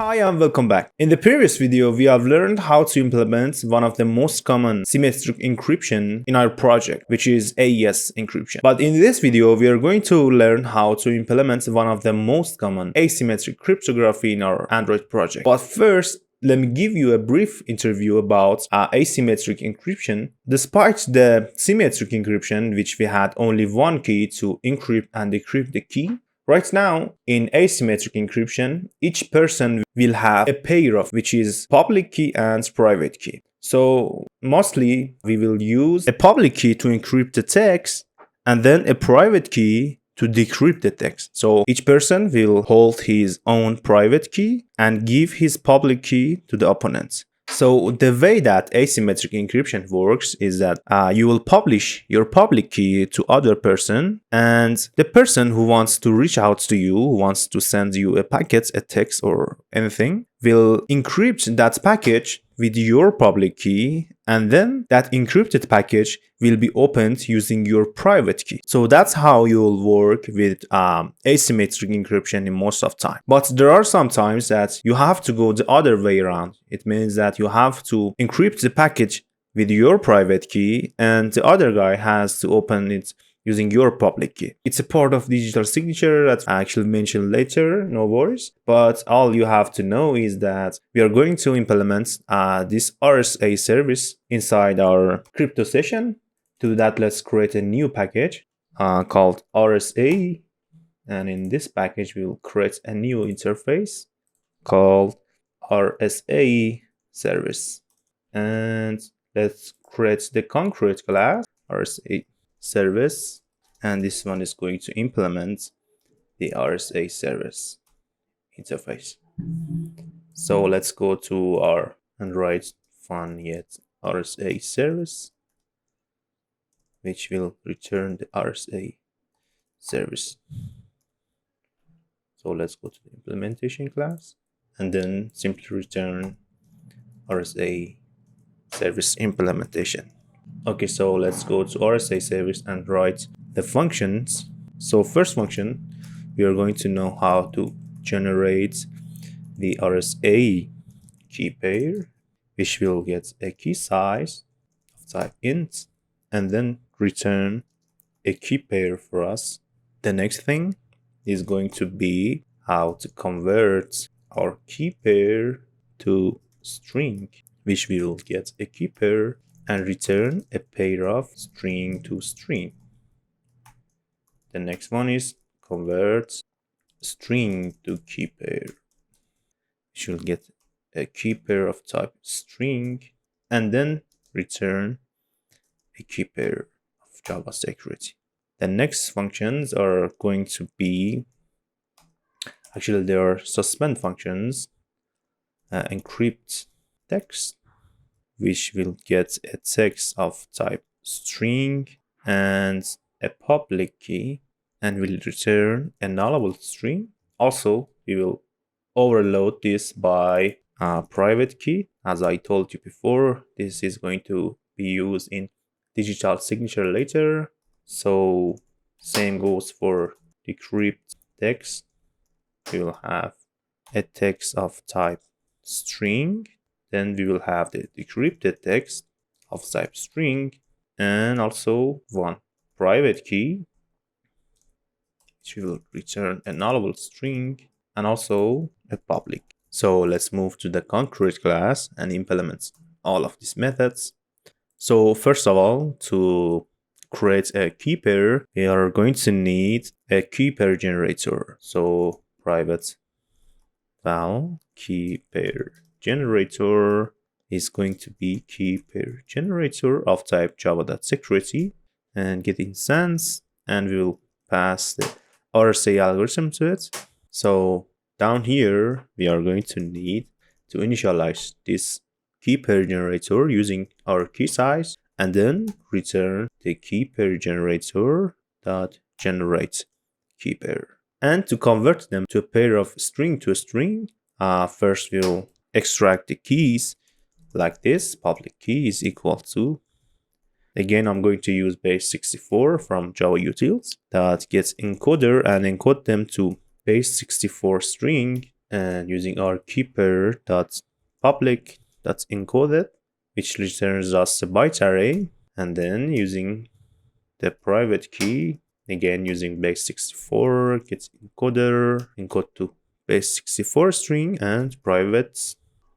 Hi and welcome back. In the previous video, we have learned how to implement one of the most common symmetric encryption in our project, which is AES encryption. But in this video, we are going to learn how to implement one of the most common asymmetric cryptography in our Android project. But first, let me give you a brief interview about asymmetric encryption. Despite the symmetric encryption, which we had only one key to encrypt and decrypt the key, right now, in asymmetric encryption, each person will have a pair of which is public key and private key. So mostly we will use a public key to encrypt the text and then a private key to decrypt the text. So each person will hold his own private key and give his public key to the opponent. So the way that asymmetric encryption works is that you will publish your public key to other person, and the person who wants to reach out to you, who wants to send you a packet, a text or anything, will encrypt that package with your public key, and then that encrypted package will be opened using your private key. So that's how you will work with asymmetric encryption in most of the time. But there are some times that you have to go the other way around. It means that you have to encrypt the package with your private key and the other guy has to open it using your public key. It's a part of digital signature that I actually mention later, no worries. But all you have to know is that we are going to implement this RSA service inside our crypto session. To do that, let's create a new package called RSA. And in this package, we will create a new interface called RSA service. And let's create the concrete class RSA service, and this one is going to implement the RSA service interface. So let's go to our and write fun yet RSA service, which will return the RSA service. So let's go to the implementation class and then simply return RSA service implementation. Okay, so let's go to RSA service and write the functions. So first function, we are going to know how to generate the RSA key pair, which will get a key size of type int and then return a key pair for us. The next thing is going to be how to convert our key pair to string, which will get a key pair and return a pair of string to string. The next one is convert string to key pair. We should get a key pair of type string and then return a key pair of Java security. The next functions are going to be, actually they are suspend functions, encryptText, which will get a text of type string and a public key and will return a nullable string. Also, we will overload this by a private key. As I told you before, this is going to be used in digital signature later. So same goes for decryptText. We will have a text of type string. Then we will have the decrypted text of type string and also one private key, which will return a nullable string and also a public. So let's move to the concrete class and implement all of these methods. So first of all, to create a key pair, we are going to need a KeyPairGenerator. So private val KeyPairGenerator is going to be KeyPairGenerator of type java.security and get instance, and we will pass the RSA algorithm to it. So down here, we are going to need to initialize this KeyPairGenerator using our key size and then return the KeyPairGenerator.generateKeyPair. And to convert them to a pair of string to a string, first we'll extract the keys like this. Public key is equal to, again, I'm going to use base 64 from Java utils that gets encoder and encode them to base 64 string and using our KeyPair.public.encoded, which returns us a byte array, and then using the private key, again using base64 gets encoder, encode to base64 string, and private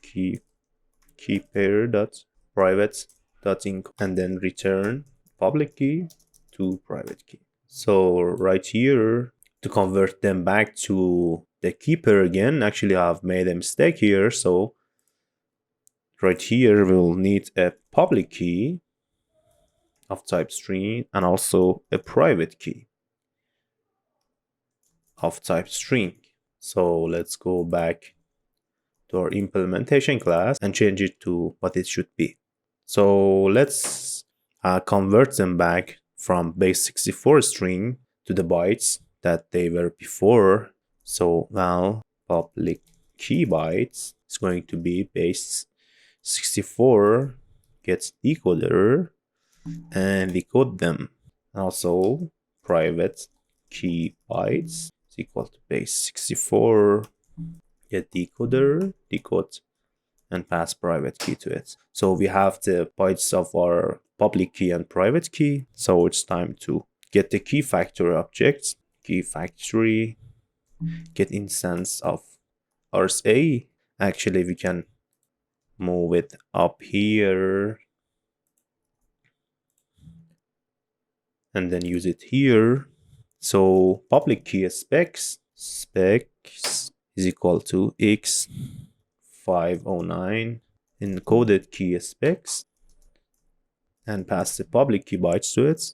KeyPair.private.encode, and then return public key to private key. So right here, to convert them back to the KeyPair again, actually I've made a mistake here. So right here we'll need a public key of type string and also a private key of type string. So let's go back to our implementation class and change it to what it should be. So let's convert them back from base64 string to the bytes that they were before. So now public key bytes is going to be base64 gets decoder and decode them. Also private key bytes is equal to base64 get decoder, decode, and pass private key to it. So we have the bytes of our public key and private key. So it's time to get the key factory object, key factory, get instance of RSA. Actually, we can move it up here and then use it here. So public key specs is equal to X509 encoded key specs and pass the public key bytes to it,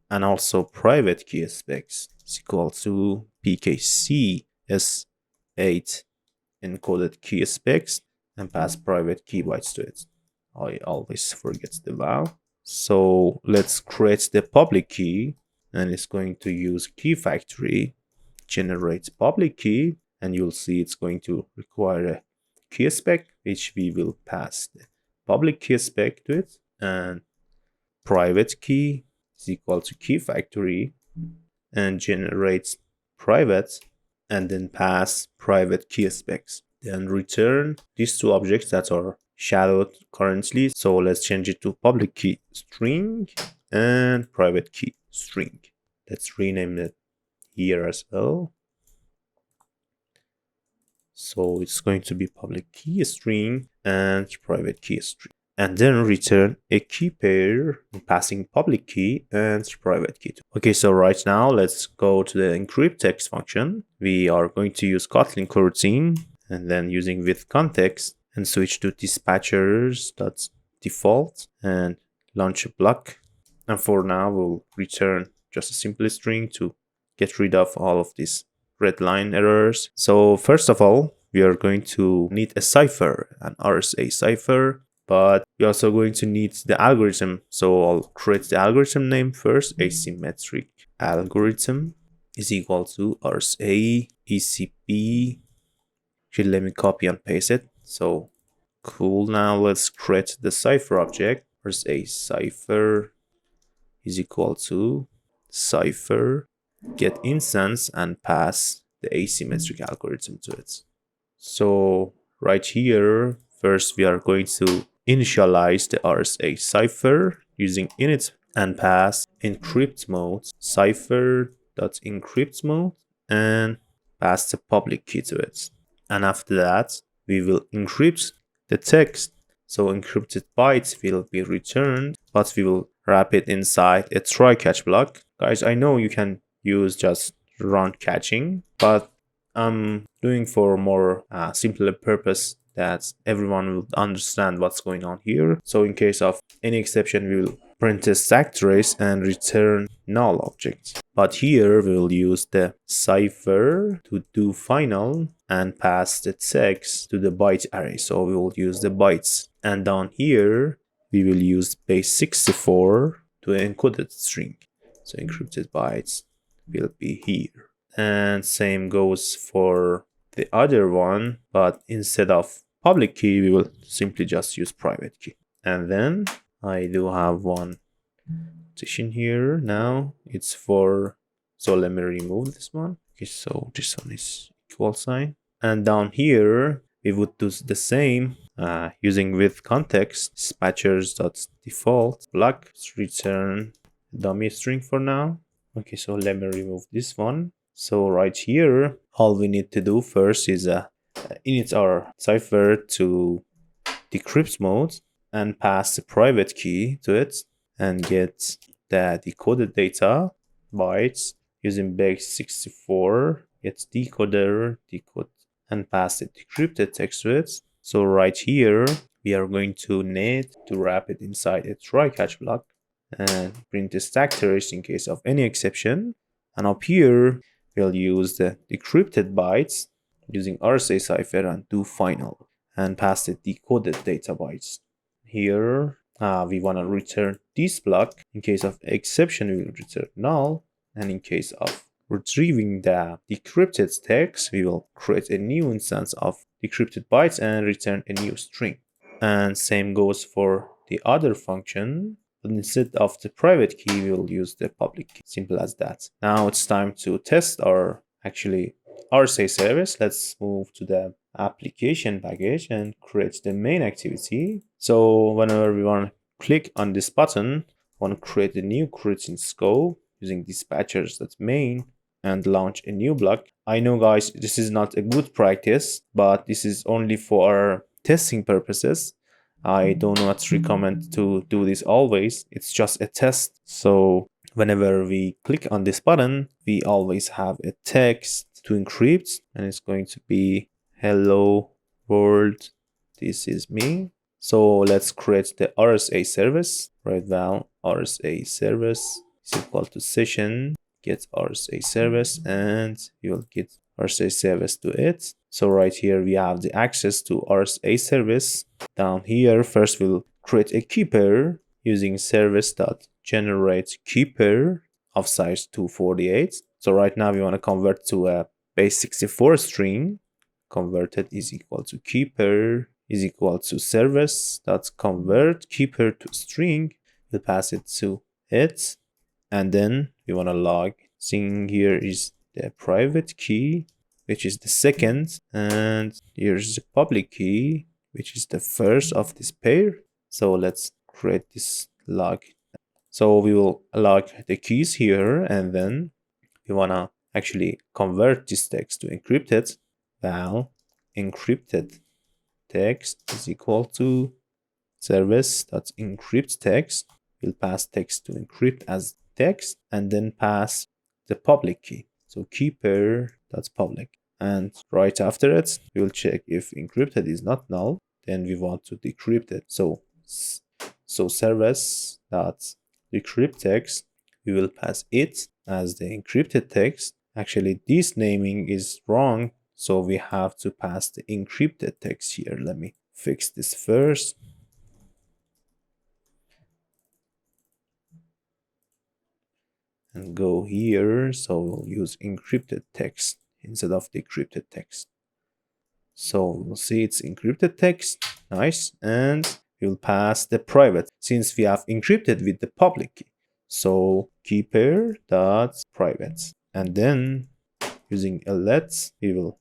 and also private key specs is equal to PKCS8 encoded key specs and pass private key bytes to it. I always forget the vowel. So let's create the public key, and it's going to use key factory generate public key, and you'll see it's going to require a key spec, which we will pass the public key spec to it, and private key is equal to key factory and generates private, and then pass private key specs, then return these two objects that are shadowed currently. So let's change it to public key string and private key string. Let's rename it here as well. So it's going to be public key string and private key string, and then return a key pair passing public key and private key. Okay, so right now let's go to the encryptText function. We are going to use Kotlin coroutine and then using with context and switch to dispatchers.default and launch a block. And for now we'll return just a simple string to get rid of all of these red line errors. So first of all, we are going to need a cipher, an RSA cipher, but we're also going to need the algorithm. So I'll create the algorithm name first. Asymmetric algorithm is equal to RSA ECP. Actually, let me copy and paste it. So cool. Now let's create the cipher object. RSA cipher is equal to cipher get instance and pass the asymmetric algorithm to it. So right here, first we are going to initialize the RSA cipher using init and pass encrypt mode cipher.encrypt mode and pass the public key to it. And after that, we will encrypt the text. So encrypted bytes will be returned, but we will wrap it inside a try catch block. Guys, I know you can use just run catching, but I'm doing for more simpler purpose that everyone will understand what's going on here. So in case of any exception, we will print a stack trace and return null object. But here we will use the cipher to do final and pass the text to the byte array. So we will use the bytes. And down here, we will use base64 to encoded string. So encrypted bytes will be here. And same goes for the other one, but instead of public key, we will simply just use private key. And then I do have one position here. Now it's for, so let me remove this one. Okay, so this one is equal sign. And down here, we would do the same using with context dispatchers.default block return dummy string for now. Okay, so let me remove this one. So right here, all we need to do first is init our Cipher to decrypt mode and pass the private key to it and get the decoded data bytes using base64, get decoder, decode, and pass the decrypted text to it. So right here, we are going to need to wrap it inside a try catch block and print the stack trace in case of any exception. And up here, we'll use the decrypted bytes using RSA Cipher and do final and pass the decoded data bytes. Here, we want to return this block. In case of exception, we will return null. And in case of retrieving the decrypted text, we will create a new instance of decrypted bytes and return a new string. And same goes for the other function. But instead of the private key, we will use the public key. Simple as that. Now it's time to test our RsaService. Let's move to the application package and create the main activity. So whenever we want to click on this button, want to create a new creating scope using dispatchers.main and launch a new block. I know, guys, this is not a good practice, but this is only for our testing purposes. I do not recommend to do this always. It's just a test. So whenever we click on this button, we always have a text to encrypt, and it's going to be hello world, this is me. So let's create the RSA service. Write down RSA service is equal to session get RSA service, and you will get RSA service to it. So right here we have the access to RSA service. Down here, first we'll create a KeyPair using service.generateKeyPair of size 248. So right now we want to convert to a base64 string. Converted is equal to KeyPair is equal to service.convertKeyPairToString. We'll pass it to it, and then we want to log. Seeing here is the private key, which is the second, and here's the public key, which is the first of this pair. So let's create this log. So we will log the keys here, and then we want to actually convert this text to encrypted. Now encrypted text is equal to service.encryptText. We'll pass text to encrypt as text and then pass the public key. So KeyPair.public. And right after it, we will check if encrypted is not null. Then we want to decrypt it. So service.decryptText, we will pass it as the encrypted text. Actually, this naming is wrong, so we have to pass the encrypted text here. Let me fix this first. And go here, so we'll use encrypted text instead of decrypted text. So we'll see it's encrypted text, nice, and we'll pass the private since we have encrypted with the public key. So KeyPair.private, and then using a let, we will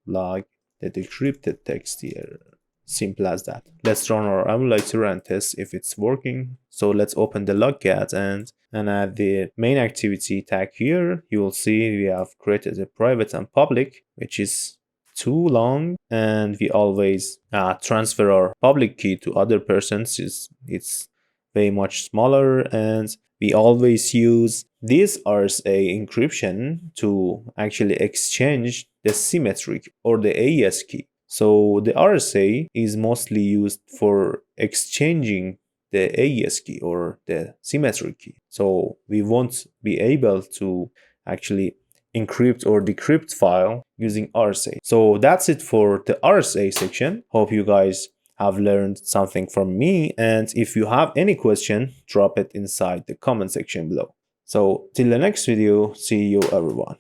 log the decrypted text here. Simple as that. Let's run our emulator and test if it's working. So let's open the Logcat and add the main activity tag here. You will see we have created a private and public, which is too long, and we always transfer our public key to other persons. It's way much smaller, and we always use this RSA encryption to actually exchange the symmetric or the AES key. So the RSA is mostly used for exchanging the AES key or the symmetric key. So we won't be able to actually encrypt or decrypt file using RSA. So that's it for the RSA section. Hope you guys have learned something from me, and if you have any question, drop it inside the comment section below. So till the next video, see you everyone.